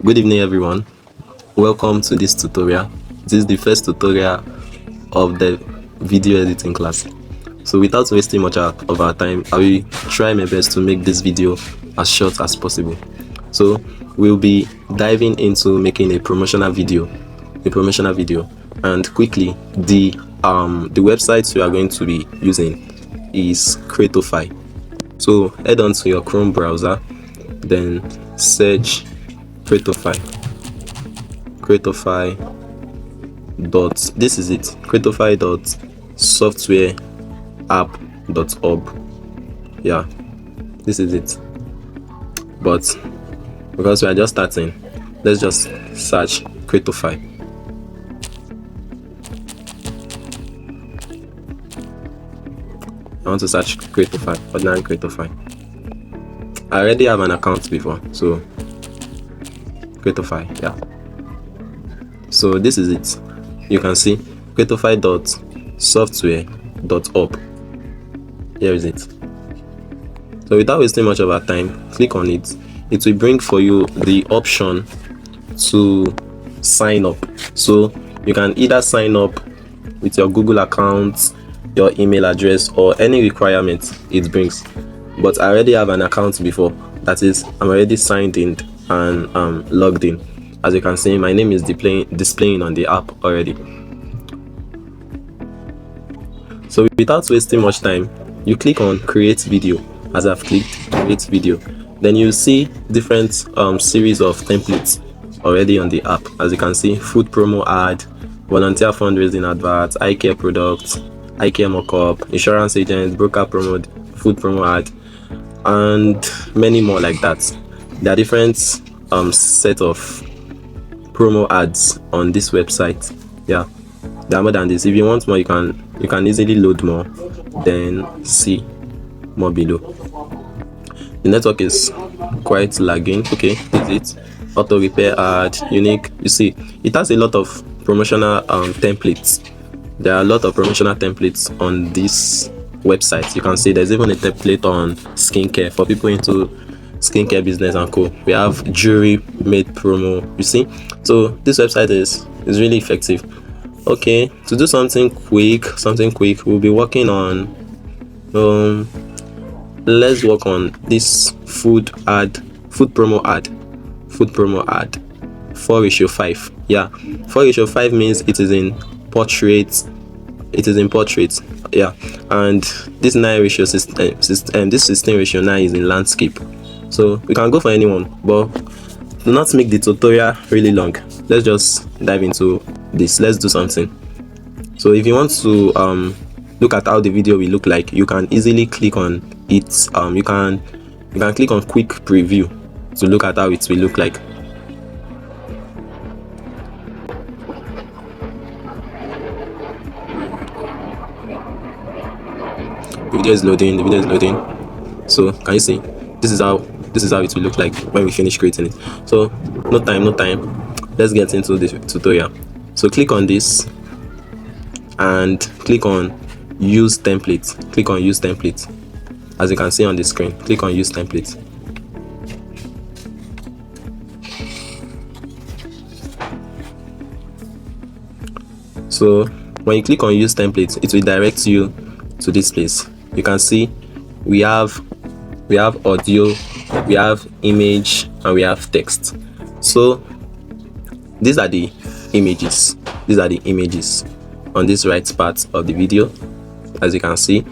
Good evening, everyone. Welcome to this tutorial. This is the first tutorial of the video editing class. So without wasting much of our time, I will try my best to make this video as short as possible. So we'll be diving into making a promotional video, and quickly the website we are going to be using is Creatofy. So head on to your Chrome browser, then search Creatofy dot this is it Creatofy dot software app.org. Yeah, this is it. But because we are just starting, let's just search Creatofy. I want to search Creatofy, ordinary Creatofy. I already have an account before, so Creatofy, yeah. So this is it. You can see creatofy.software.org. Here is it. So without wasting much of our time, click on it. It will bring for you the option to sign up. So you can either sign up with your Google account, your email address, or any requirement it brings. But I already have an account before. That is, I'm already signed in and logged in. As you can see, my name is displaying on the app already. So without wasting much time, you click on create video. As I've clicked create video, then you see different series of templates already on the app. As you can see, food promo ad, volunteer fundraising advert, eye care products, eye care mockup, insurance agent, broker promo, food promo ad, and many more like that. There are different set of promo ads on this website. Yeah, there are more than this. If you want more, you can easily load more, then see more below. The network is quite lagging. Okay, is it auto repair ad, unique? You see, it has a lot of promotional templates. There are a lot of promotional templates on this website. You can see there's even a template on skincare for people into skincare business and co. We have jewelry made promo. You see, so this website is really effective. Okay, to do something quick, we'll be working on let's work on this food promo ad 4:5. Yeah, 4:5 means it is in portrait. Yeah, and this 9:16 system, this 16:9 is in landscape. So we can go for anyone, but do not make the tutorial really long. Let's just dive into this. Let's do something. So if you want to look at how the video will look like, you can easily click on it. You can click on quick preview to look at how it will look like. The video is loading. So can you see? This is how it will look like when we finish creating it. So no time. Let's get into the tutorial. So click on this and click on use template. As you can see on the screen, click on use template. So when you click on use template, it will direct you to this place. You can see we have audio, we have image, and we have text. So these are the images on this right part of the video. As you can see,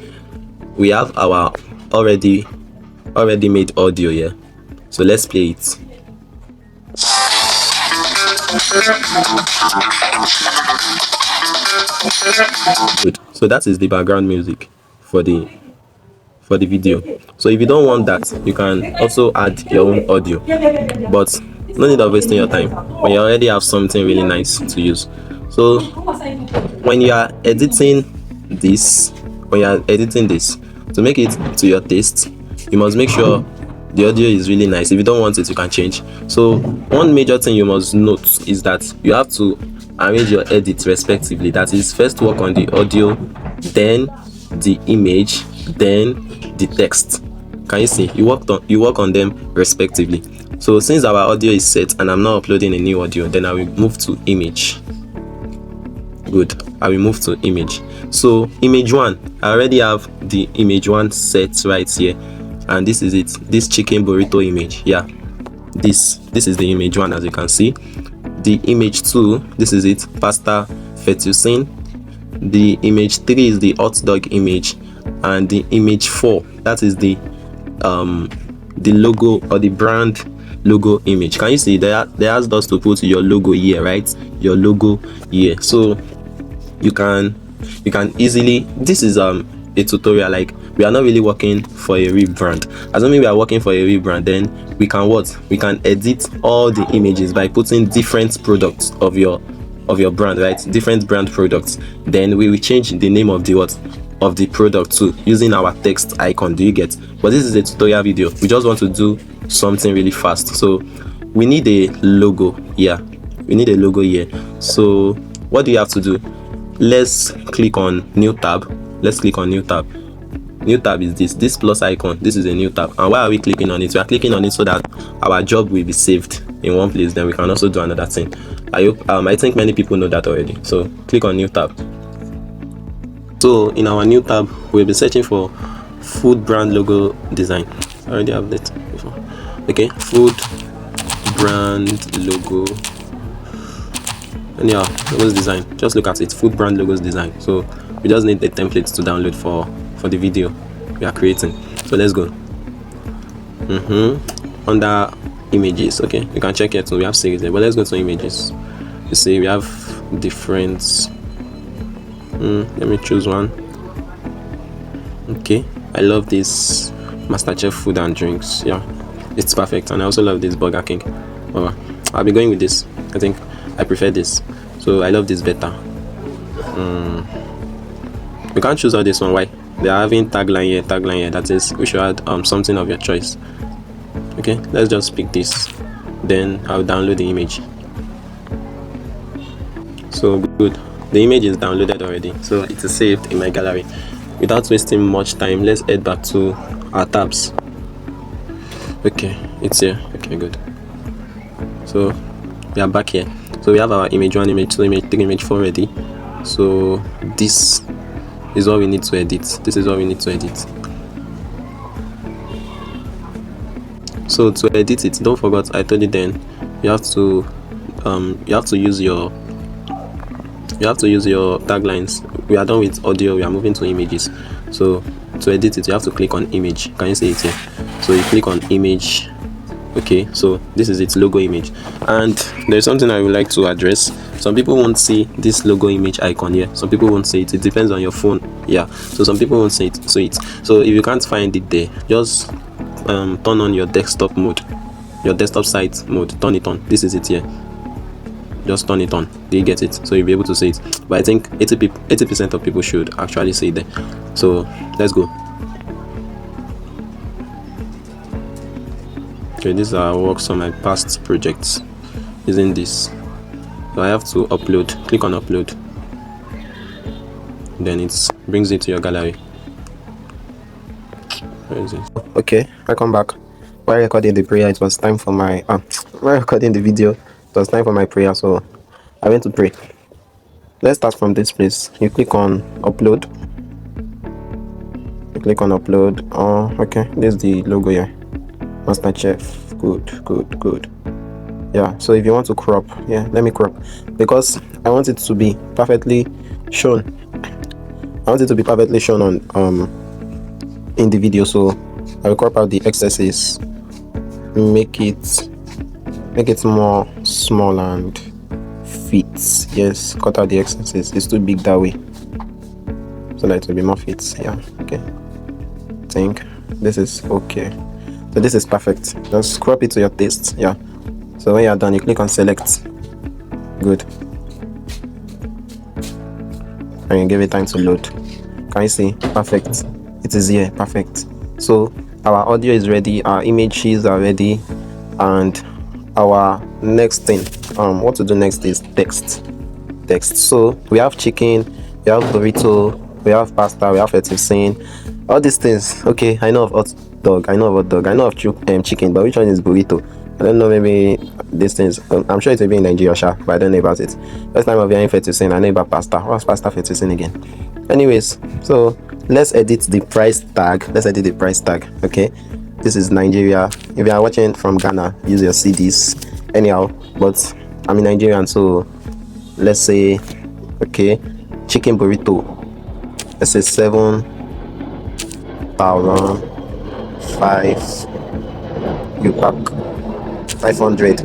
we have our already made audio here. So let's play it. Good. So that is the background music for the video. So if you don't want that, you can also add your own audio, but no need of wasting your time when you already have something really nice to use. So when you are editing this, to make it to your taste, you must make sure the audio is really nice. If you don't want it, you can change. So one major thing you must note is that you have to arrange your edits respectively. That is, first work on the audio, then the image, then the text. Can you see? You work on them respectively. So since our audio is set and I'm not uploading a new audio, then I will move to image. Good, I will move to image. So image 1, I already have the image 1 set right here, and this is it, this chicken burrito image. Yeah, this is the image 1, as you can see. The image 2, this is it, pasta fettuccine. The image 3 is the hot dog image, and the image 4, that is the logo or the brand logo image. Can you see they asked us to put your logo here, right? Your logo here. So you can easily, this is a tutorial, like we are not really working for a rebrand. Assuming we are working for a rebrand, then we can edit all the images by putting different products of your brand, right? Different brand products. Then we will change the name of the product too, using our text icon. Do you get? But this is a tutorial video. We just want to do something really fast. So we need a logo. Yeah, we need a logo here. So what do you have to do? Let's click on new tab. New tab is this plus icon. This is a new tab. And why are we clicking on it? We are clicking on it so that our job will be saved in one place. Then we can also do another thing. I think many people know that already. So click on new tab. So in our new tab, we'll be searching for food brand logo design. I already have that before. Okay, food brand logo. And yeah, logos design. Just look at it, food brand logos design. So we just need the templates to download for the video we are creating. So let's go. Under images, okay, you can check it. So we have series there, but let's go to images. You see we have different. Let me choose one. Okay, I love this MasterChef food and drinks. Yeah, it's perfect. And I also love this Burger King. I'll be going with this. I think I prefer this. So I love this better. We can't choose all this one. Why? They are having tagline here. That is, we should add something of your choice. Okay, let's just pick this. Then I'll download the image. So good. The image is downloaded already, so it is saved in my gallery. Without wasting much time, let's head back to our tabs. Okay, it's here. Okay, good. So we are back here. So we have our image 1, image 2, image 3, image 4 ready. So this is what we need to edit. So to edit it, don't forget I told you then you have to use your taglines. We are done with audio, we are moving to images. So to edit it, you have to click on image. Can you see it here? So you click on image. Okay, so this is its logo image, and there's something I would like to address. Some people won't see this logo image icon here. Some people won't see it. It depends on your phone. Yeah, so some people won't see it. So if you can't find it there, just turn on your desktop mode, your desktop site mode. Turn it on. This is it here. Just turn it on. Do you get it? So you'll be able to see it. But I think 80% of people should actually see it there. So let's go. Okay, these are works on my past projects using this. So I have to upload. Click on upload. Then it brings it to your gallery. Where is it? Okay, I come back. While recording the prayer, it was time for my while recording the video, it was time for my prayer, so I went to pray. Let's start from this place. You click on upload. Oh, okay, this is the logo here. MasterChef. Good. Yeah, so if you want to crop, yeah, let me crop, because I want it to be perfectly shown. On in the video, so I will crop out the excesses, make it more small and fits. Yes, cut out the excesses. It's too big that way, so that it will be more fits. Yeah, okay. I think this is okay. So this is perfect. Just crop it to your taste. Yeah. So when you are done, you click on select. Good. And you give it time to load. Can you see? Perfect. It is here. Perfect. So our audio is ready. Our images are ready. And our next thing, what to do next is text. So we have chicken, we have burrito, we have pasta, we have fettuccine. All these things. Okay, I know of hot dog, I know of chicken, but which one is burrito? I don't know, maybe these things. I'm sure it will be in Nigeria, sure, but I don't know about it. First time of hearing fettuccine, I know about pasta. What's pasta fettuccine again? Anyways, so let's edit the price tag. Let's edit the price tag. Okay, this is Nigeria. If you are watching from Ghana, use your CDs. Anyhow, but I'm in Nigerian, so let's say, okay, chicken burrito. Let's say 7,005. You pack 500.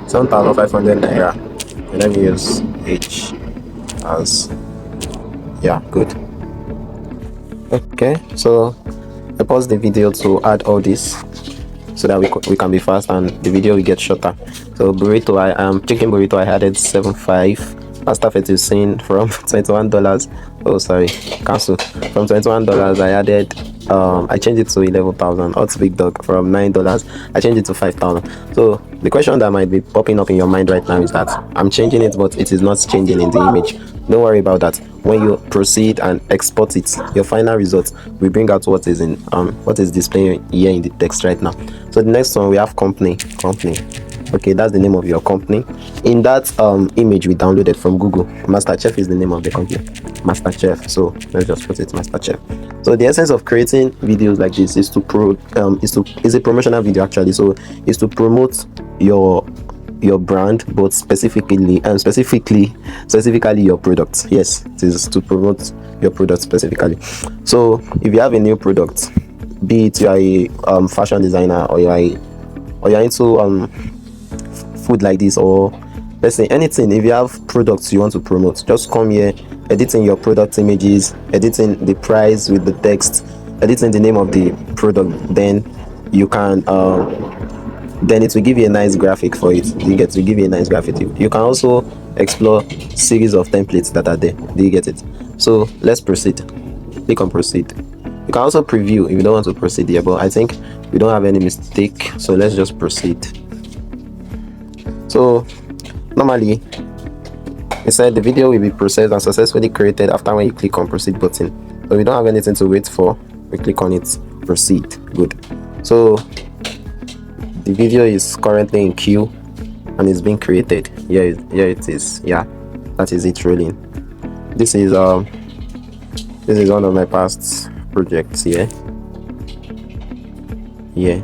7,500 naira. And let me use H as, yeah, good. Okay, so I pause the video to add all this so that we can be fast and the video will get shorter. So burrito, chicken burrito, I added 7.5. Pasta fettuccine from $21. Oh, sorry, cancel. From $21, I added I changed it to 11,000. Hot big dog from $9, I changed it to 5,000. So the question that might be popping up in your mind right now is that I'm changing it, but it is not changing in the image. Don't worry about that. When you proceed and export it, your final result will bring out what is in what is displaying here in the text right now. So the next one, we have company. Okay, that's the name of your company. In that image we downloaded from Google, MasterChef is the name of the company. MasterChef. So let's just put it MasterChef. So the essence of creating videos like this is to is a promotional video actually. So is to promote your brand, but specifically your product. Yes, it is to promote your product specifically. So if you have a new product, be it you are a fashion designer, or you're into food like this, or let's say anything, if you have products you want to promote, just come here, editing your product images, editing the price with the text, editing the name of the product, then you can then it will give you a nice graphic for it. You get to give you a nice graphic. You can also explore series of templates that are there. Do you get it? So let's proceed. Click on proceed. You can also preview if you don't want to proceed here, but I think we don't have any mistake, so let's just proceed. So normally it said the video will be processed and successfully created after when you click on proceed button. So we don't have anything to wait for. We click on it, proceed. Good. So the video is currently in queue and it's being created. Here it is. Yeah, that is it rolling. This is one of my past projects here. Yeah,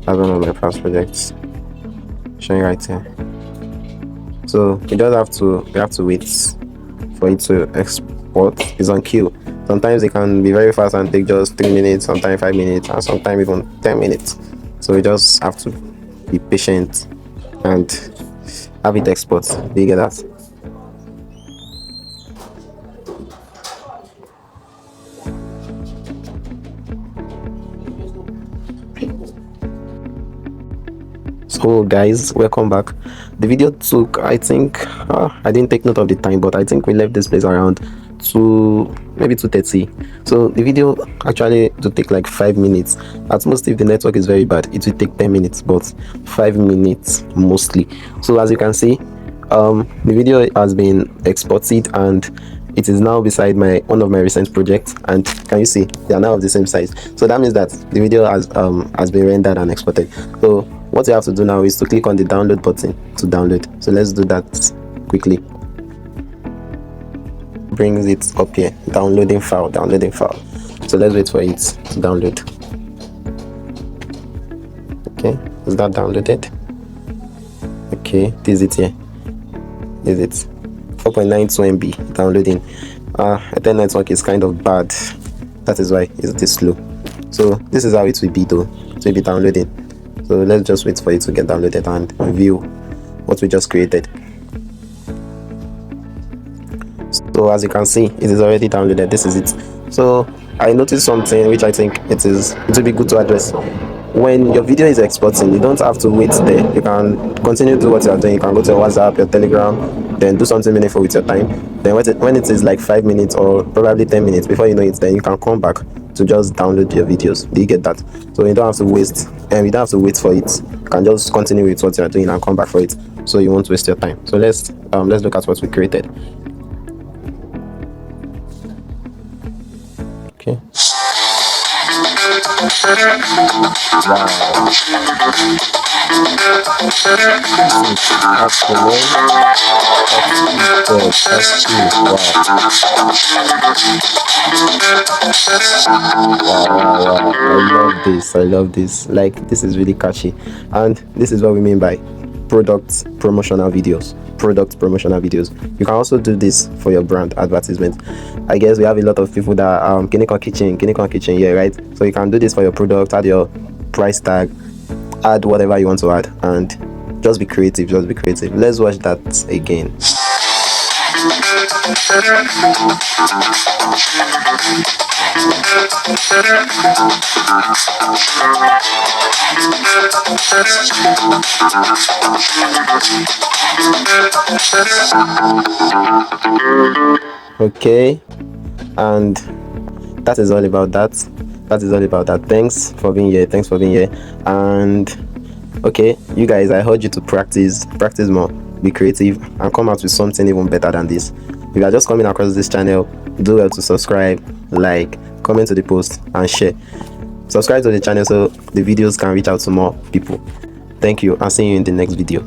that's one of my past projects. Showing right here. So we have to wait for it to export. It's on queue. Sometimes it can be very fast and take just 3 minutes, sometimes 5 minutes, and sometimes even 10 minutes. So we just have to be patient and have it export. Do you get that? So guys, welcome back. The video took, I think, I didn't take note of the time, but I think we left this place around maybe 2:30. So the video actually to take like 5 minutes at most. If the network is very bad, it will take 10 minutes, but 5 minutes mostly. So as you can see, the video has been exported and it is now beside one of my recent projects, and can you see they are now of the same size? So that means that the video has been rendered and exported. So what you have to do now is to click on the download button to download. So let's do that quickly. Brings it up here, downloading file. So let's wait for it to download. Okay, is that downloaded? Okay, this is it here. Is it 4.92 MB downloading? The network is kind of bad, that is why it's this slow. So this is how it will be though. It will be downloading. So let's just wait for it to get downloaded and review what we just created. So as you can see, it is already downloaded. This is it. So I noticed something which I think it will be good to address. When your video is exporting, you don't have to wait there. You can continue to do what you are doing. You can go to your WhatsApp, your Telegram, then do something meaningful with your time. Then when it is like 5 minutes or probably 10 minutes before you know it, then you can come back to just download your videos. Do you get that? So you don't have to waste, and you don't have to wait for it. You can just continue with what you are doing and come back for it, so you won't waste your time. So let's look at what we created. Okay. That's the one. That's two. Wow. I love this. I love this. Like, this is really catchy. And this is what we mean by promotional videos. Product promotional videos. You can also do this for your brand advertisement. I guess we have a lot of people that Kiniko kitchen, yeah, right? So you can do this for your product, add your price tag, add whatever you want to add, and just be creative. Let's watch that again. Okay, and that is all about that. Thanks for being here. And okay, you guys, I urge you to practice more, be creative, and come out with something even better than this. If you are just coming across this channel, do well to subscribe, like, comment to the post, and share. Subscribe to the channel so the videos can reach out to more people. Thank you, and see you in the next video.